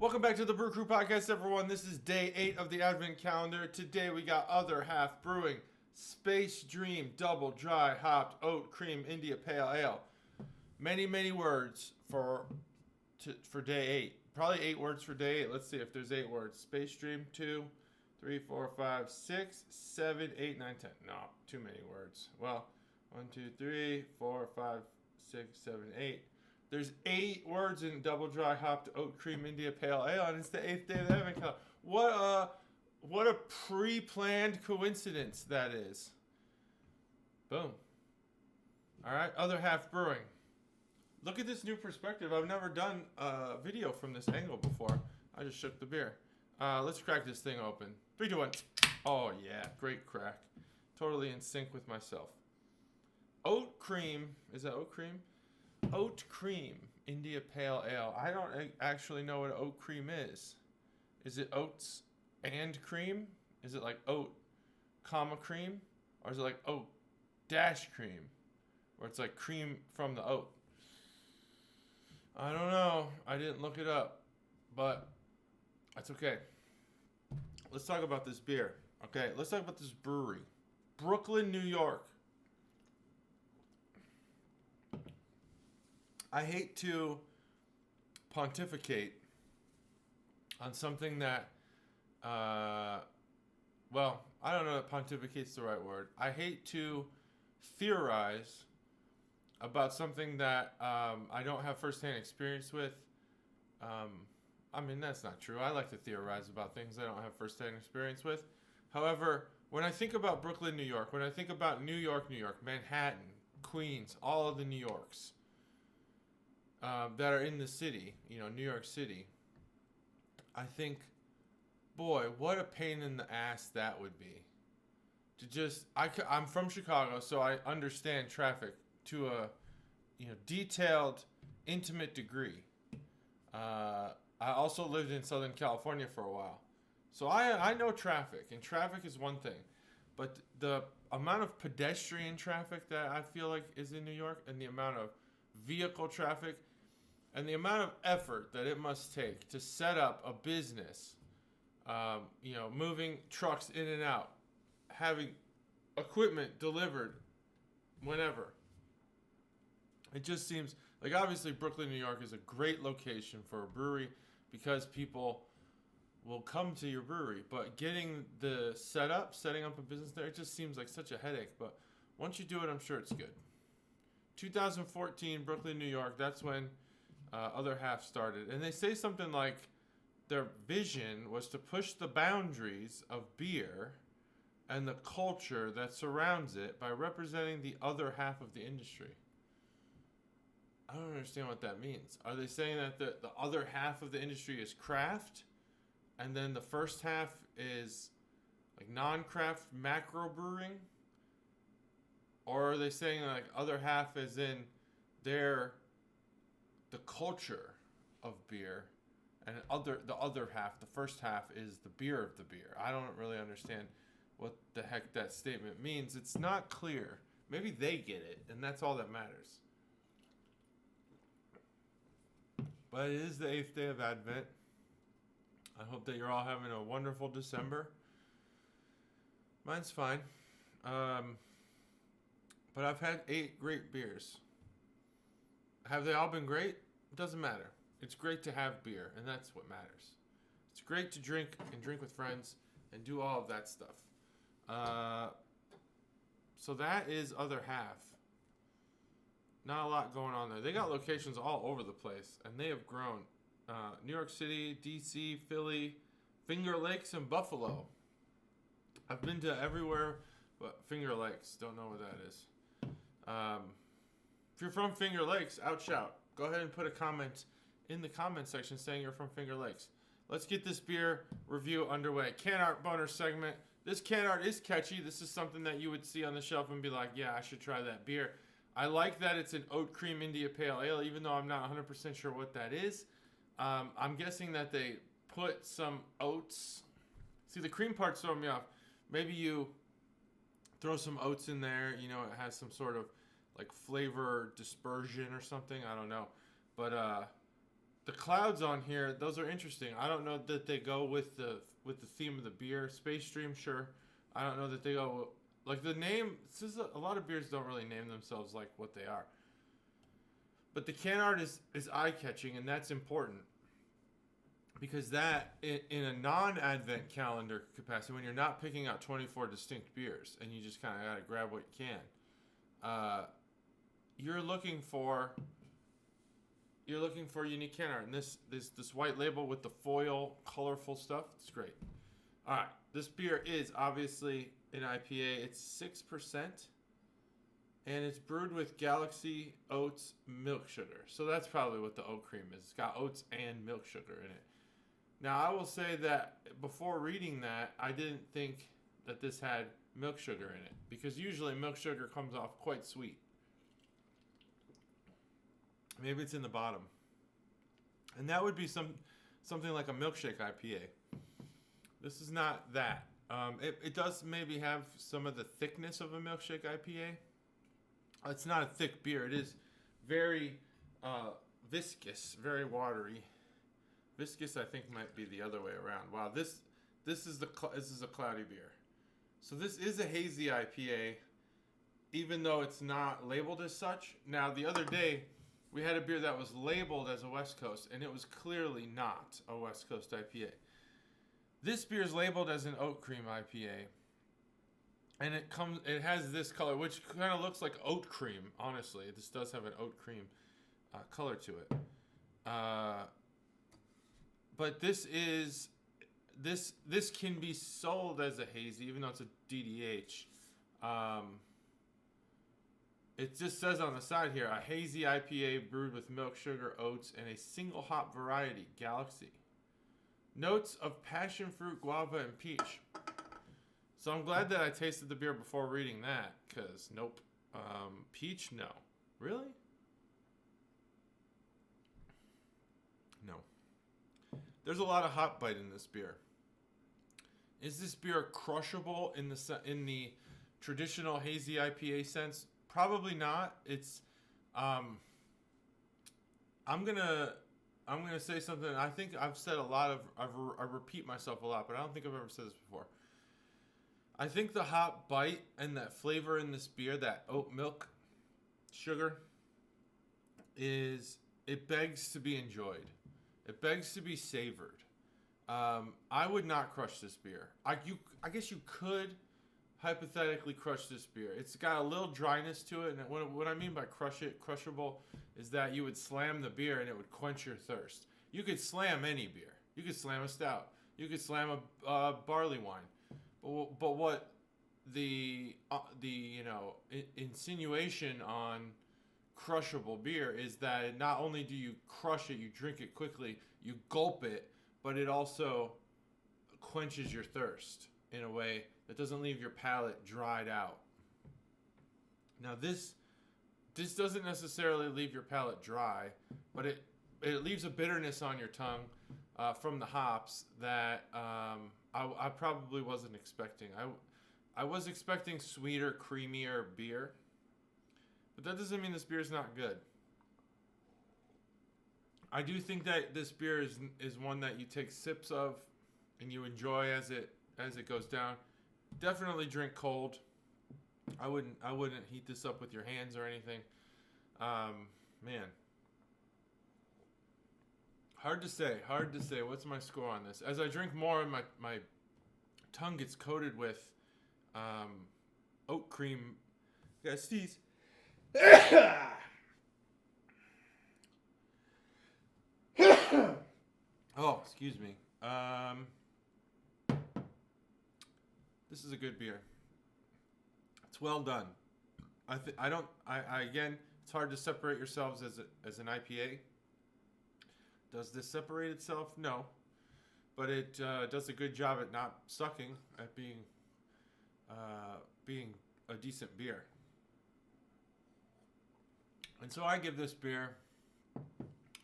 Welcome back to the Brew Crew Podcast, everyone. This is day 8 of the Advent calendar. Today we got Other Half Brewing Space Dream Double Dry Hopped Oat Cream India Pale Ale. Many words for day 8. Probably 8 words for day 8. Let's see if there's 8 words. Space Dream 2, 3, 4, 5, 6, 7, 8, 9, 10. No, too many words. Well, 1, 2, 3, 4, 5, 6, 7, 8. There's 8 words in Double Dry Hopped Oat Cream India Pale Ale, and it's the 8th day of the Advent calendar. What a pre-planned coincidence that is. Boom. All right, Other Half Brewing. Look at this new perspective. I've never done a video from this angle before. I just shook the beer. Let's crack this thing open. 3, 2, 1. Oh, yeah, great crack. Totally in sync with myself. Oat cream. Is that oat cream? Oat cream India Pale Ale. I don't actually know what oat cream is. Is it oats and cream? Is it like oat, comma cream? Or is it like oat dash cream? Or it's like cream from the oat? I don't know. I didn't look it up. But that's okay. Let's talk about this beer. Okay, let's talk about this brewery. Brooklyn, New York. I hate to pontificate on something that, well, I don't know if pontificate's the right word. I hate to theorize about something that I don't have firsthand experience with. I mean, that's not true. I like to theorize about things I don't have firsthand experience with. However, when I think about Brooklyn, New York, when I think about New York, Manhattan, Queens, all of the New Yorks, that are in the city, New York City, I think, boy, what a pain in the ass that would be. I'm from Chicago, so I understand traffic to a, detailed, intimate degree. I also lived in Southern California for a while. So I know traffic, and traffic is one thing. But the amount of pedestrian traffic that I feel like is in New York, and the amount of vehicle traffic, and the amount of effort that it must take to set up a business, moving trucks in and out, having equipment delivered whenever. It just seems like, obviously, Brooklyn, New York is a great location for a brewery because people will come to your brewery. But getting the setting up a business there, it just seems like such a headache. But once you do it, I'm sure it's good. 2014, Brooklyn, New York, that's when Other Half started. And they say something like their vision was to push the boundaries of beer and the culture that surrounds it by representing the other half of the industry. I don't understand what that means. Are they saying that the other half of the industry is craft, and then the first half is like non-craft macro brewing? Or are they saying like other half is in the culture of beer, and the other half, the first half, is the beer of the beer? I don't really understand what the heck that statement means. It's not clear. Maybe they get it, and that's all that matters. But it is the 8th day of Advent. I hope that you're all having a wonderful December. Mine's fine. But I've had 8 great beers. Have they all been great? It doesn't matter. It's great to have beer, and that's what matters. It's great to drink and drink with friends and do all of that stuff. So that is Other Half. Not a lot going on there. They got locations all over the place, and they have grown. New York City, D.C., Philly, Finger Lakes, and Buffalo. I've been to everywhere but Finger Lakes. Don't know what that is. If you're from Finger Lakes, outshout. Go ahead and put a comment in the comment section saying you're from Finger Lakes. Let's get this beer review underway. Can art boner segment. This can art is catchy. This is something that you would see on the shelf and be like, yeah, I should try that beer. I like that it's an oat cream India Pale Ale, even though I'm not 100% sure what that is. I'm guessing that they put some oats. See, the cream part's throwing me off. Maybe you throw some oats in there. It has some sort of like flavor dispersion or something. I don't know. But the clouds on here, those are interesting. I don't know that they go with the theme of the beer. Space Dream, sure. I don't know that they go like the name. This is a lot of beers don't really name themselves like what they are. But the can art is eye catching, and that's important because that in a non-advent calendar capacity, when you're not picking out 24 distinct beers and you just kind of gotta grab what you can, you're looking for unique can art, and this white label with the foil, colorful stuff. It's great. All right, this beer is obviously an IPA. It's 6%, and it's brewed with Galaxy oats milk sugar. So that's probably what the oat cream is. It's got oats and milk sugar in it. Now I will say that before reading that, I didn't think that this had milk sugar in it because usually milk sugar comes off quite sweet. Maybe it's in the bottom. And that would be something like a milkshake IPA. This is not that. It does maybe have some of the thickness of a milkshake IPA. It's not a thick beer. It is very viscous, very watery. Viscous, I think, might be the other way around. Wow, this is a cloudy beer. So this is a hazy IPA, even though it's not labeled as such. Now, the other day, we had a beer that was labeled as a West Coast, and it was clearly not a West Coast IPA. This beer is labeled as an oat cream IPA, and it has this color, which kind of looks like oat cream. Honestly, this does have an oat cream color to it. But this can be sold as a hazy, even though it's a DDH. It just says on the side here, a hazy IPA brewed with milk, sugar, oats, and a single hop variety, Galaxy. Notes of passion fruit, guava, and peach. So I'm glad that I tasted the beer before reading that, because nope. Peach, no. Really? No. There's a lot of hop bite in this beer. Is this beer crushable in the traditional hazy IPA sense? Probably not. It's I'm gonna say something. I think I've said a lot of I repeat myself a lot, but I don't think I've ever said this before. I think the hop bite and that flavor in this beer, that oat milk sugar, it begs to be enjoyed. It begs to be savored. I would not crush this beer. I guess you could hypothetically crush this beer. It's got a little dryness to it, and what I mean by crushable, is that you would slam the beer and it would quench your thirst. You could slam any beer. You could slam a stout. You could slam a barley wine. But what the insinuation on crushable beer is that not only do you crush it, you drink it quickly, you gulp it, but it also quenches your thirst in a way that doesn't leave your palate dried out. Now this doesn't necessarily leave your palate dry, but it leaves a bitterness on your tongue from the hops that I probably wasn't expecting. I was expecting sweeter, creamier beer, but that doesn't mean this beer is not good. I do think that this beer is one that you take sips of and you enjoy as it goes down. Definitely drink cold. I wouldn't heat this up with your hands or anything. Man. Hard to say. What's my score on this? As I drink more, my tongue gets coated with oat cream. Yeah, sneeze. Oh, excuse me. This is a good beer. It's well done. Again, it's hard to separate yourselves as an IPA. Does this separate itself? No. But it does a good job at not sucking, at being a decent beer. And so I give this beer,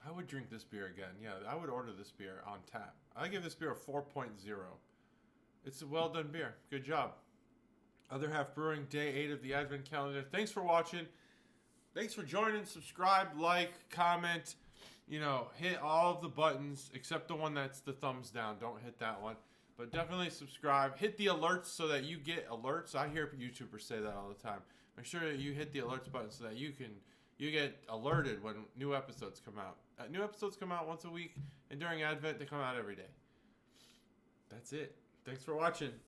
I would drink this beer again. Yeah, I would order this beer on tap. I give this beer a 4.0. It's a well done beer. Good job. Other Half Brewing, day 8 of the Advent calendar. Thanks for watching. Thanks for joining. Subscribe, like, comment. hit all of the buttons except the one that's the thumbs down. Don't hit that one. But definitely subscribe. Hit the alerts so that you get alerts. I hear YouTubers say that all the time. Make sure that you hit the alerts button so that you get alerted when new episodes come out. New episodes come out once a week, and during Advent, they come out every day. That's it. Thanks for watching.